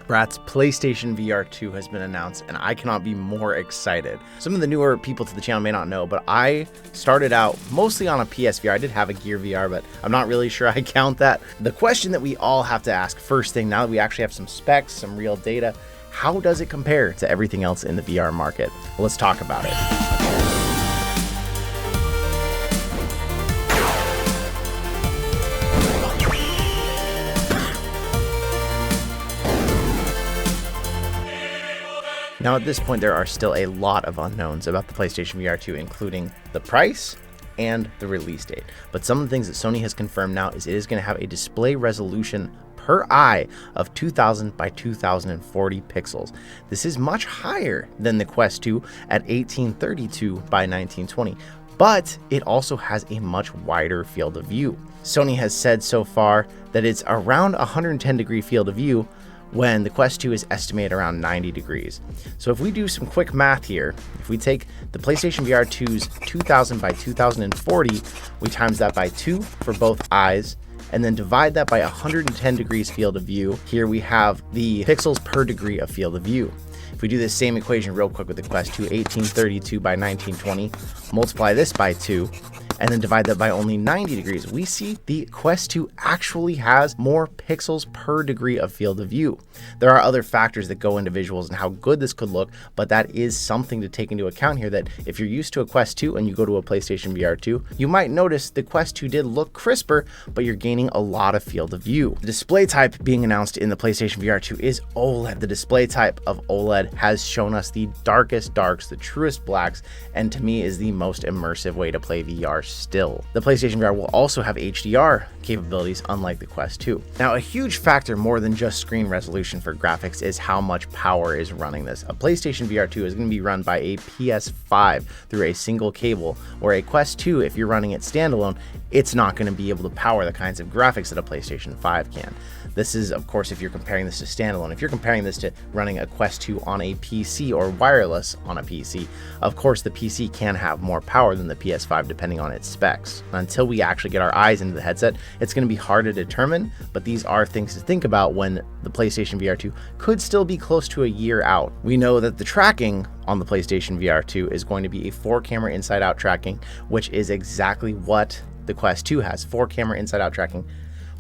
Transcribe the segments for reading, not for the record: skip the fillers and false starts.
JayBratt's PlayStation VR 2 has been announced, and I cannot be more excited. Some of the newer people to the channel may not know, but I started out mostly on a PSVR. I did have a Gear VR, but I'm not really sure I count that. The question that we all have to ask first thing, now that we actually have some specs, some real data, how does it compare to everything else in the VR market? Well, let's talk about it. Now at this point, there are still a lot of unknowns about the PlayStation VR 2, including the price and the release date. But some of the things that Sony has confirmed now is it is going to have a display resolution per eye of 2000 by 2040 pixels. This is much higher than the Quest 2 at 1832 by 1920, but it also has a much wider field of view. Sony has said so far that it's around 110 degree field of view, when the Quest 2 is estimated around 90 degrees. So if we do some quick math here, if we take the PlayStation VR 2's 2000 by 2040, we times that by 2 for both eyes, and then divide that by 110 degrees field of view. Here we have the pixels per degree of field of view. If we do this same equation real quick with the Quest 2, 1832 by 1920, multiply this by 2, and then divide that by only 90 degrees, we see the Quest 2 actually has more pixels per degree of field of view. There are other factors that go into visuals and how good this could look, but that is something to take into account here, that if you're used to a Quest 2 and you go to a PlayStation VR 2, you might notice the Quest 2 did look crisper, but you're gaining a lot of field of view. The display type being announced in the PlayStation VR 2 is OLED. The display type of OLED has shown us the darkest darks, the truest blacks, and to me is the most immersive way to play VR still. The PlayStation VR will also have HDR capabilities, unlike the Quest 2. Now, a huge factor more than just screen resolution for graphics is how much power is running this. A PlayStation VR 2 is going to be run by a PS5 through a single cable, where a Quest 2, if you're running it standalone, it's not going to be able to power the kinds of graphics that a PlayStation 5 can. This is, of course, if you're comparing this to standalone. If you're comparing this to running a Quest 2 on a PC or wireless on a PC, of course, the PC can have more power than the PS5 depending on its specs. Until we actually get our eyes into the headset, it's going to be hard to determine, but these are things to think about when the PlayStation VR 2 could still be close to a year out. We know that the tracking on the PlayStation VR 2 is going to be a 4-camera inside-out tracking, which is exactly what the Quest 2 has, 4-camera inside-out tracking.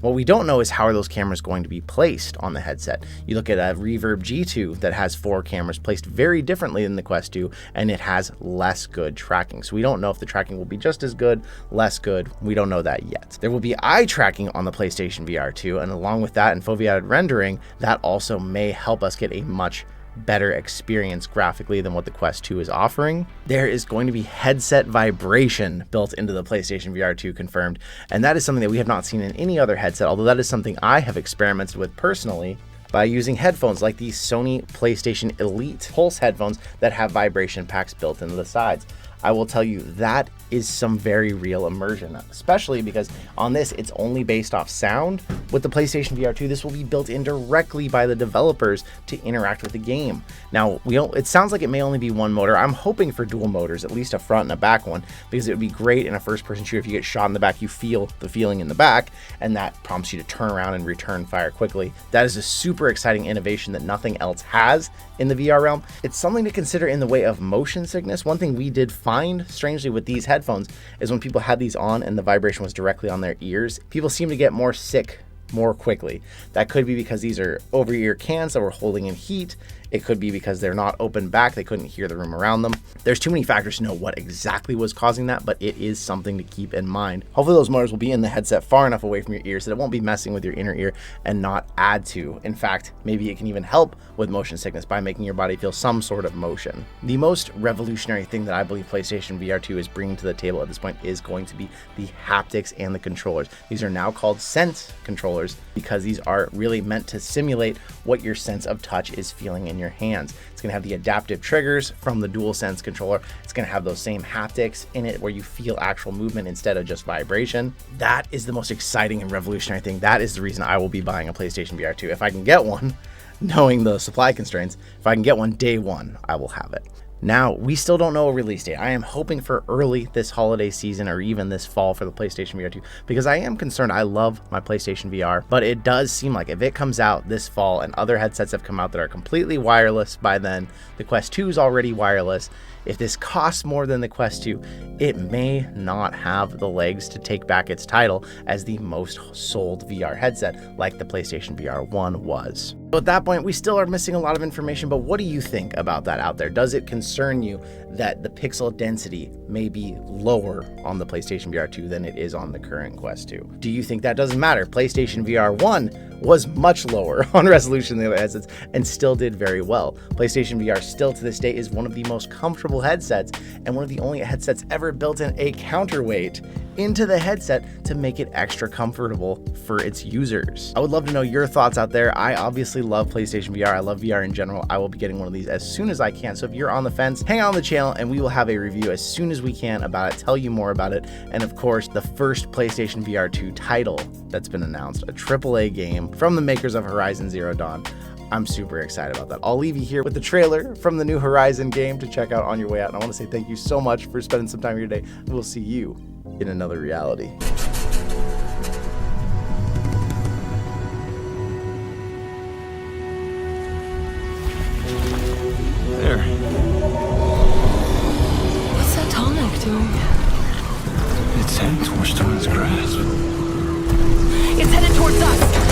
What we don't know is how are those cameras going to be placed on the headset. You look at a Reverb G2 that has 4 cameras placed very differently than the Quest 2, and it has less good tracking. So we don't know if the tracking will be just as good, less good. We don't know that yet. There will be eye tracking on the PlayStation VR 2, and along with that and Foveated rendering, that also may help us get a much better experience graphically than what the Quest 2 is offering. There is going to be headset vibration built into the PlayStation VR 2 confirmed, and that is something that we have not seen in any other headset, although that is something I have experimented with personally by using headphones like the Sony PlayStation Elite Pulse headphones that have vibration packs built into the sides. I will tell you, that is some very real immersion, especially because on this, it's only based off sound. With the PlayStation VR 2, this will be built in directly by the developers to interact with the game. Now, it sounds like it may only be one motor. I'm hoping for dual motors, at least a front and a back one, because it would be great in a first-person shooter. If you get shot in the back, you feel the feeling in the back, and that prompts you to turn around and return fire quickly. That is a super exciting innovation that nothing else has in the VR realm. It's something to consider in the way of motion sickness. One thing we did find, strangely, with these headphones is when people had these on and the vibration was directly on their ears, people seem to get more sick more quickly. That could be because these are over-ear cans that were holding in heat. It could be because they're not open back, they couldn't hear the room around them. There's too many factors to know what exactly was causing that, but it is something to keep in mind. Hopefully those motors will be in the headset far enough away from your ear so that it won't be messing with your inner ear and not add to. In fact, maybe it can even help with motion sickness by making your body feel some sort of motion. The most revolutionary thing that I believe PlayStation VR 2 is bringing to the table at this point is going to be the haptics and the controllers. These are now called Sense controllers because these are really meant to simulate what your sense of touch is feeling in your hands. It's going to have the adaptive triggers from the DualSense controller. It's going to have those same haptics in it where you feel actual movement instead of just vibration. That is the most exciting and revolutionary thing. That is the reason I will be buying a PlayStation VR 2. If I can get one, knowing the supply constraints, if I can get one day one, I will have it. Now, we still don't know a release date. I am hoping for early this holiday season or even this fall for the PlayStation VR 2 because I am concerned. I love my PlayStation VR, but it does seem like if it comes out this fall and other headsets have come out that are completely wireless by then, the Quest 2 is already wireless. If this costs more than the Quest 2, it may not have the legs to take back its title as the most sold VR headset like the PlayStation VR 1 was. So at that point, we still are missing a lot of information, but what do you think about that out there? Does it concern you that the pixel density may be lower on the PlayStation VR 2 than it is on the current Quest 2? Do you think that doesn't matter? PlayStation VR 1 was much lower on resolution than the other headsets and still did very well. PlayStation VR still to this day is one of the most comfortable headsets and one of the only headsets ever built in a counterweight into the headset to make it extra comfortable for its users. I would love to know your thoughts out there. I obviously love PlayStation VR. I love VR in general. I will be getting one of these as soon as I can. So if you're on the fence, hang out on the channel and we will have a review as soon as we can about it, tell you more about it. And of course, the first PlayStation VR 2 title that's been announced, a AAA game from the makers of Horizon Zero Dawn. I'm super excited about that. I'll leave you here with the trailer from the new Horizon game to check out on your way out. And I want to say thank you so much for spending some time of your day. We'll see you in another reality. There. What's that tonic doing? It's heading towards Dawn's grasp. It's headed towards us!